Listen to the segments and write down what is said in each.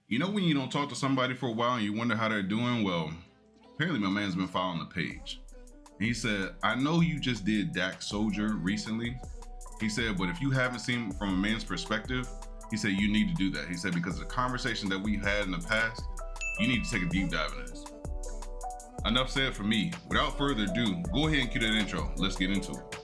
You know when you don't talk to somebody for a while and you wonder how they're doing? Well, apparently my man's been following the page. And he said, I know you just did Dak Soldier recently. He said, but if you haven't seen from a man's perspective, he said, you need to do that. He said, because of the conversation that we've had in the past, you need to take a deep dive into this. Enough said for me. Without further ado, go ahead and cue that intro. Let's get into it.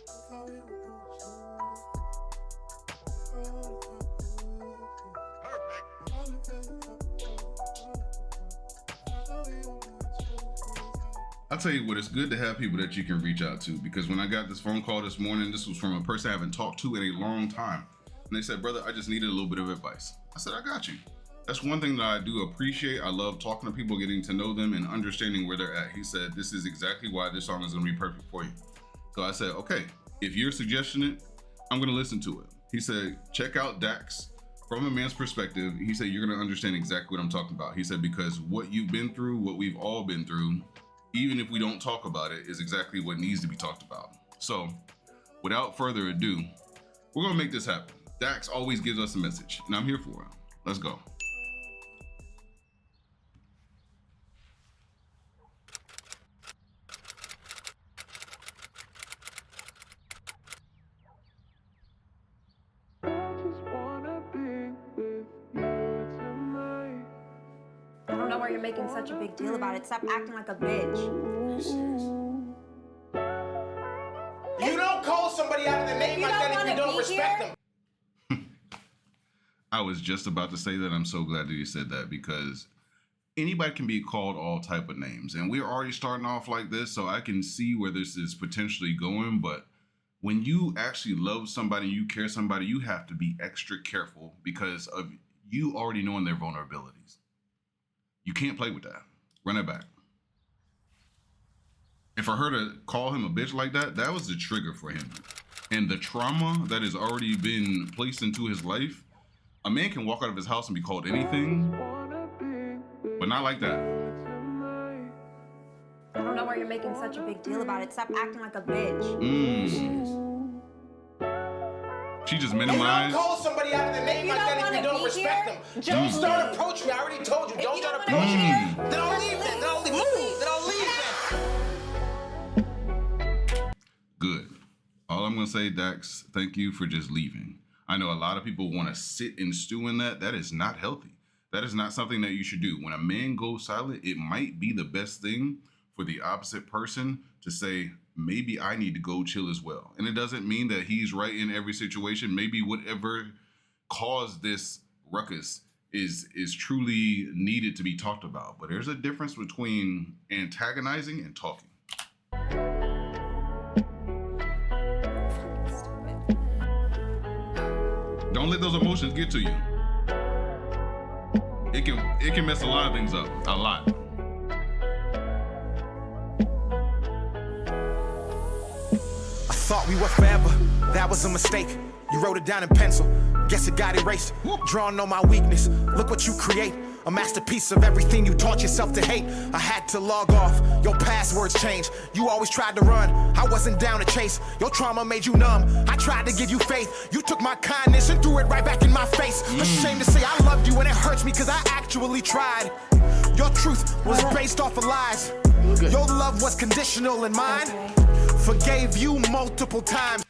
I'll tell you what, it's good to have people that you can reach out to, because when I got this phone call this morning, this was from a person I haven't talked to in a long time. And they said, brother, I just needed a little bit of advice. I said, I got you. That's one thing that I do appreciate. I love talking to people, getting to know them and understanding where they're at. He said, this is exactly why this song is gonna be perfect for you. So I said, okay, if you're suggesting it, I'm gonna listen to it. He said, check out Dax from a man's perspective. He said, you're gonna understand exactly what I'm talking about. He said, because what you've been through, what we've all been through, even if we don't talk about it, is exactly what needs to be talked about. So without further ado, we're gonna make this happen. Dax always gives us a message and I'm here for it. Let's go. I don't know why you're making such a big deal about it. Stop acting like a bitch. You don't call somebody out of the name like that if you don't respect them. I was just about to say that. I'm so glad that you said that, because anybody can be called all type of names, and we're already starting off like this, so I can see where this is potentially going. But when you actually love somebody, you care somebody, you have to be extra careful because of you already knowing their vulnerabilities. You can't play with that. Run it back. And for her to call him a bitch like that, that was the trigger for him. And the trauma that has already been placed into his life, a man can walk out of his house and be called anything, but not like that. I don't know why you're making such a big deal about it. Stop acting like a bitch. She just You minimized. don't call somebody out of the name like that if you don't respect them. Don't start approaching me. I already told you. Don't start approaching me. Then I'll leave then. Then I'll leave. Then I'll leave then. Good. All I'm gonna say, Dax, thank you for just leaving. I know a lot of people want to sit and stew in that. That is not healthy. That is not something that you should do. When a man goes silent, it might be the best thing for the opposite person to say, maybe I need to go chill as well. And it doesn't mean that he's right in every situation. Maybe whatever caused this ruckus is truly needed to be talked about. But there's a difference between antagonizing and talking. Don't let those emotions get to you. It can mess a lot of things up. A lot. Thought we were forever, that was a mistake. You wrote it down in pencil, guess it got erased. Drawing on my weakness, look what you create. A masterpiece of everything you taught yourself to hate. I had to log off, your passwords changed. You always tried to run, I wasn't down to chase. Your trauma made you numb, I tried to give you faith. You took my kindness and threw it right back in my face. Ashamed to say I loved you and it hurts me cause I actually tried. Your truth was based off of lies. Your love was conditional and mine forgave you multiple times.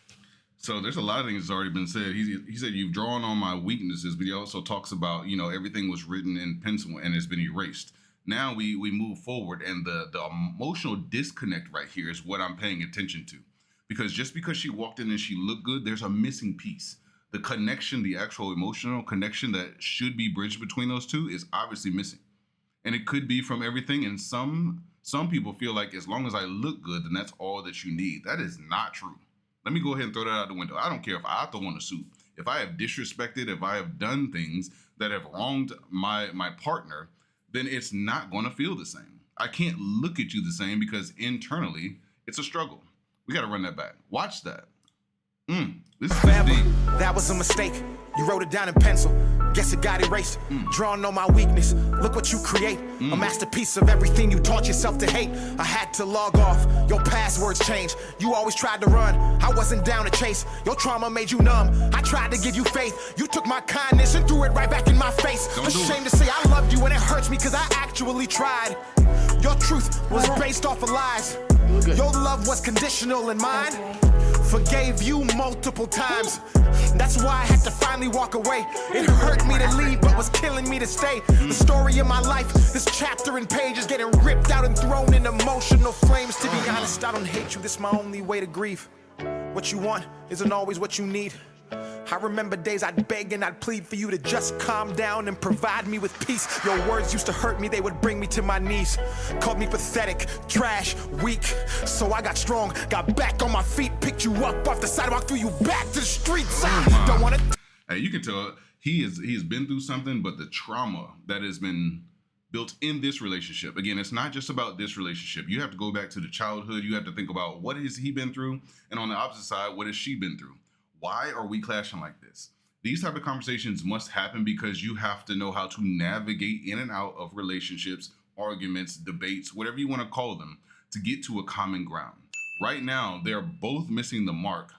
So there's a lot of things that's already been said. He said, you've drawn on my weaknesses, but he also talks about, everything was written in pencil and it's been erased. Now we move forward, and the emotional disconnect right here is what I'm paying attention to. Because just because she walked in and she looked good, there's a missing piece. The connection, the actual emotional connection that should be bridged between those two is obviously missing. And it could be from everything, and some people feel like as long as I look good, then that's all that you need. That is not true. Let me go ahead and throw that out the window. I don't care if I have to want a suit. If I have disrespected, if I have done things that have wronged my partner, then it's not going to feel the same. I can't look at you the same because internally it's a struggle. We got to run that back. Watch that. This is deep. That was a mistake. You wrote it down in pencil. Guess it got erased. Drawing on my weakness. Look what you create. A masterpiece of everything you taught yourself to hate. I had to log off. Your passwords changed. You always tried to run. I wasn't down to chase. Your trauma made you numb. I tried to give you faith. You took my kindness and threw it right back in my face. Ashamed to say I loved you when it hurts me, cause I actually tried. Your truth was based off of lies. Your love was conditional and mine forgave you multiple times. That's why I had to finally walk away. It hurt me to leave, but was killing me to stay. The story of my life, this chapter and page is getting ripped out and thrown in emotional flames. To be honest, I don't hate you, this is my only way to grieve. What you want isn't always what you need. I remember days I'd beg and I'd plead for you to just calm down and provide me with peace. Your words used to hurt me, they would bring me to my knees. Called me pathetic, trash, weak. So I got strong, got back on my feet, picked you up off the sidewalk, threw you back to the streets. Don't wanna... Hey, you can tell he has been through something, but the trauma that has been built in this relationship. Again, it's not just about this relationship. You have to go back to the childhood. You have to think about what has he been through, and on the opposite side, what has she been through? Why are we clashing like this? These type of conversations must happen because you have to know how to navigate in and out of relationships, arguments, debates, whatever you want to call them, to get to a common ground. Right now, they're both missing the mark.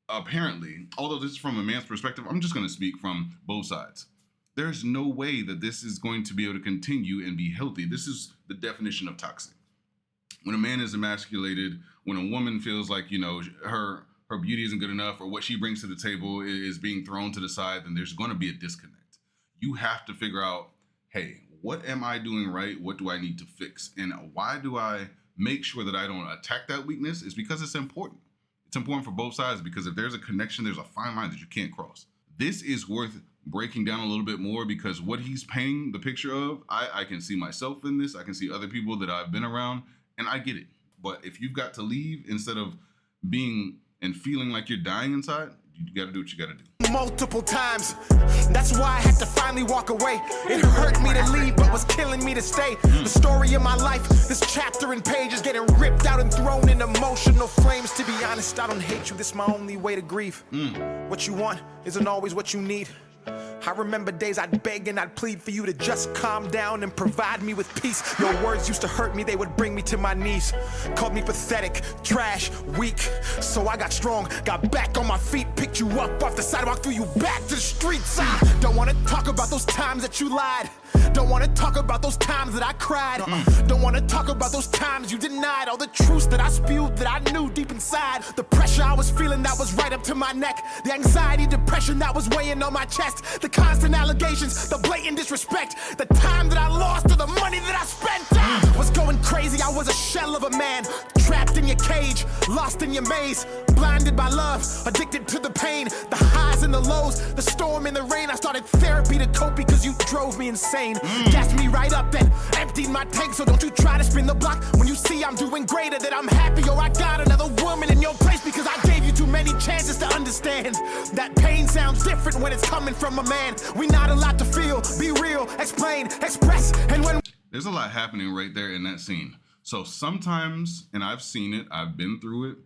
Apparently, although this is from a man's perspective, I'm just going to speak from both sides. There's no way that this is going to be able to continue and be healthy. This is the definition of toxic. When a man is emasculated, when a woman feels like, you know, her beauty isn't good enough or what she brings to the table is being thrown to the side, then there's going to be a disconnect. You have to figure out, hey, what am I doing right? What do I need to fix? And why do I make sure that I don't attack that weakness? Is because it's important. It's important for both sides because if there's a connection, there's a fine line that you can't cross. This is worth breaking down a little bit more because what he's painting the picture of, I can see myself in this. I can see other people that I've been around, and I get it. But if you've got to leave instead of being and feeling like you're dying inside, you got to do what you got to do. Multiple times. That's why I had to finally walk away. It hurt me to leave, but was killing me to stay. The story of my life, this chapter and page is getting ripped out and thrown in emotional flames. To be honest, I don't hate you, this is my only way to grieve. What you want isn't always what you need. I remember days I'd beg and I'd plead for you to just calm down and provide me with peace. Your words used to hurt me, they would bring me to my knees. Called me pathetic, trash, weak. So I got strong, got back on my feet, picked you up off the sidewalk, threw you back to the streets. I don't wanna talk about those times that you lied. Don't wanna talk about those times that I cried. Don't wanna talk about those times you denied all the truths that I spewed that I knew deep inside. The pressure I was feeling that was right up to my neck. The anxiety, depression that was weighing on my chest. The constant allegations, the blatant disrespect. The time that I lost to the money that I spent. I was going crazy, I was a shell of a man. Trapped in your cage, lost in your maze. Blinded by love, addicted to the pain. The highs and the lows, the storm and the rain. I started therapy to cope because you drove me insane. Gassed me right up, then emptied my tank. So don't you try to spin the block when you see I'm doing greater. That I'm happy or I got another woman in your place. Because I gave you too many chances to understand that pain sounds different when it's coming from a man. We not allowed to feel, be real, explain, express. And when there's a lot happening right there in that scene. So sometimes, and I've seen it, I've been through it,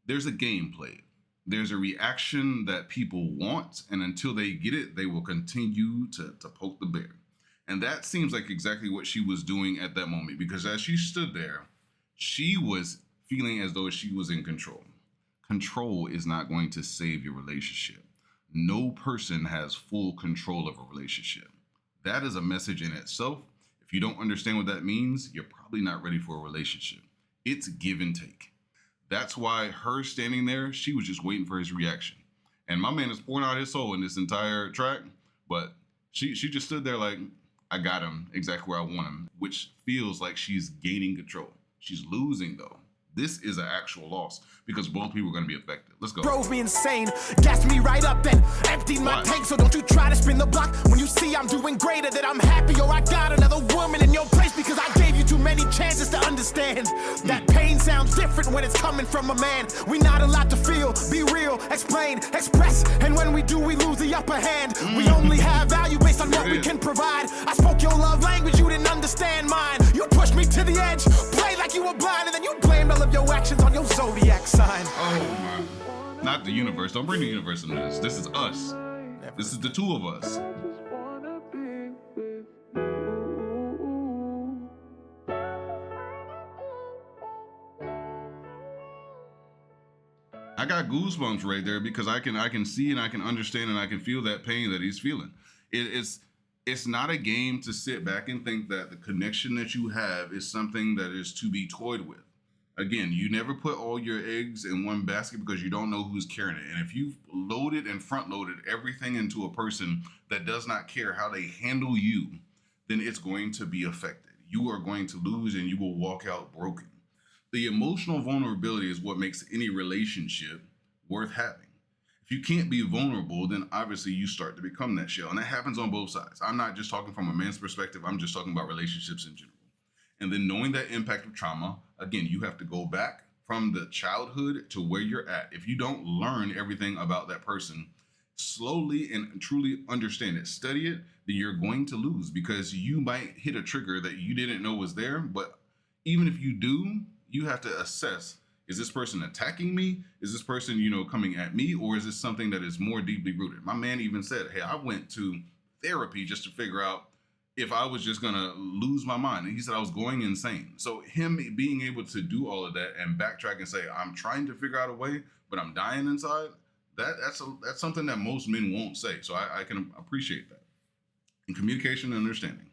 there's a game played. There's a reaction that people want, and until they get it, they will continue to poke the bear. And that seems like exactly what she was doing at that moment, because as she stood there, she was feeling as though she was in control. Control is not going to save your relationship. No person has full control of a relationship. That is a message in itself. If you don't understand what that means, you're probably not ready for a relationship. It's give and take. That's why her standing there, she was just waiting for his reaction. And my man is pouring out his soul in this entire track, but she just stood there like, I got him exactly where I want him, which feels like she's gaining control. She's losing though. This is an actual loss because both people are going to be affected. Let's go. Drove me insane, gassed me right up, then emptied my tank. So don't you try to spin the block when you see I'm doing greater. That I'm happy or I got another woman in your place. Because I gave you too many chances to understand that pain sounds different when it's coming from a man. We not allowed to feel, be real, explain, express. And when we do, we lose the upper hand. We only have value based on what we can provide. I spoke your love language, you didn't understand mine. You pushed me to the edge, played like you were blind, and then you blamed all of your actions on your zodiac sign. Oh my. Not the universe. Don't bring the universe into this. This is us. This is the two of us. I got goosebumps right there because I can see and I can understand and I can feel that pain that he's feeling. It's It's not a game to sit back and think that the connection that you have is something that is to be toyed with. Again, you never put all your eggs in one basket because you don't know who's carrying it. And if you've loaded and front loaded everything into a person that does not care how they handle you, then it's going to be affected. You are going to lose and you will walk out broken. The emotional vulnerability is what makes any relationship worth having. If you can't be vulnerable, then obviously you start to become that shell. And that happens on both sides. I'm not just talking from a man's perspective. I'm just talking about relationships in general. And then knowing that impact of trauma, again, you have to go back from the childhood to where you're at. If you don't learn everything about that person, slowly and truly understand it, study it, then you're going to lose because you might hit a trigger that you didn't know was there. But even if you do, you have to assess, is this person attacking me? Is this person, coming at me? Or is this something that is more deeply rooted? My man even said, hey, I went to therapy just to figure out if I was just gonna lose my mind. And he said I was going insane. So him being able to do all of that and backtrack and say, I'm trying to figure out a way, but I'm dying inside, that's something that most men won't say. So I can appreciate that. In communication and understanding,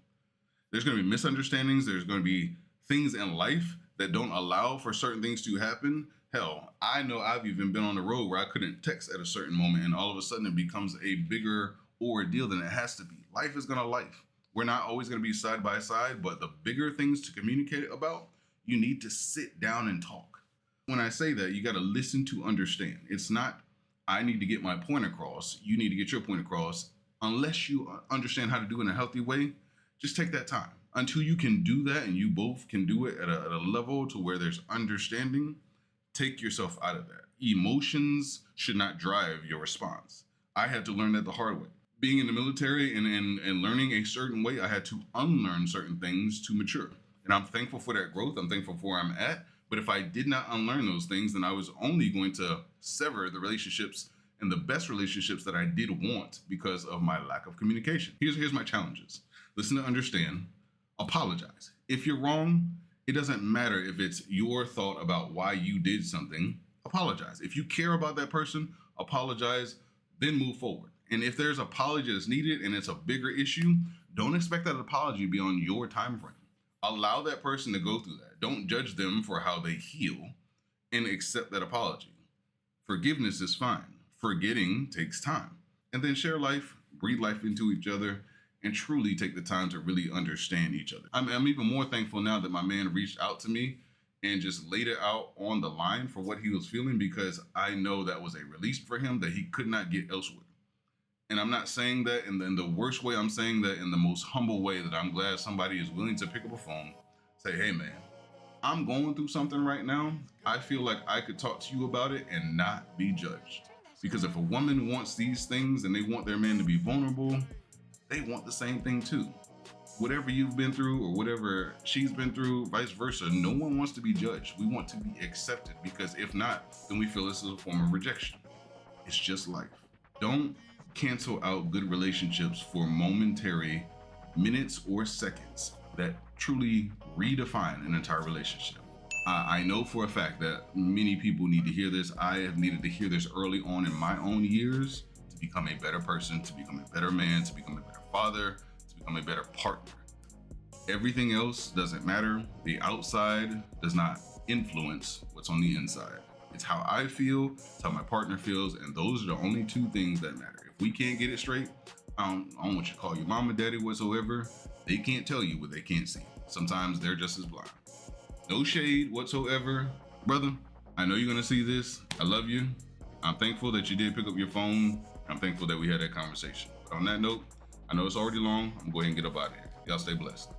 there's gonna be misunderstandings. There's gonna be things in life that don't allow for certain things to happen. Hell, I know I've even been on the road where I couldn't text at a certain moment and all of a sudden it becomes a bigger ordeal than it has to be. Life is gonna life. We're not always going to be side by side, but the bigger things to communicate about, you need to sit down and talk. When I say that, you got to listen to understand. It's not, I need to get my point across. You need to get your point across. Unless you understand how to do it in a healthy way, just take that time. Until you can do that and you both can do it at a level to where there's understanding, take yourself out of that. Emotions should not drive your response. I had to learn that the hard way. Being in the military and learning a certain way, I had to unlearn certain things to mature. And I'm thankful for that growth. I'm thankful for where I'm at. But if I did not unlearn those things, then I was only going to sever the relationships and the best relationships that I did want because of my lack of communication. Here's my challenges. Listen to understand. Apologize. If you're wrong, it doesn't matter if it's your thought about why you did something. Apologize. If you care about that person, apologize, then move forward. And if there's apology that's needed and it's a bigger issue, don't expect that apology to be on your time frame. Allow that person to go through that. Don't judge them for how they heal and accept that apology. Forgiveness is fine. Forgetting takes time. And then share life, breathe life into each other, and truly take the time to really understand each other. I'm even more thankful now that my man reached out to me and just laid it out on the line for what he was feeling because I know that was a release for him that he could not get elsewhere. And I'm not saying that in the worst way. I'm saying that in the most humble way, that I'm glad somebody is willing to pick up a phone, say, hey man, I'm going through something right now. I feel like I could talk to you about it and not be judged. Because if a woman wants these things and they want their man to be vulnerable, they want the same thing too. Whatever you've been through or whatever she's been through, vice versa, no one wants to be judged. We want to be accepted because if not, then we feel this is a form of rejection. It's just life. Don't cancel out good relationships for momentary minutes or seconds that truly redefine an entire relationship. I know for a fact that many people need to hear this. I have needed to hear this early on in my own years to become a better person, to become a better man, to become a better father, to become a better partner. Everything else doesn't matter. The outside does not influence what's on the inside. It's how I feel, it's how my partner feels, and those are the only two things that matter. If we can't get it straight, I don't want you to call your mama, daddy, whatsoever. They can't tell you what they can't see. Sometimes they're just as blind. No shade whatsoever. Brother, I know you're gonna see this. I love you. I'm thankful that you did pick up your phone. I'm thankful that we had that conversation. But on that note, I know it's already long. I'm going to get up out of here. Y'all stay blessed.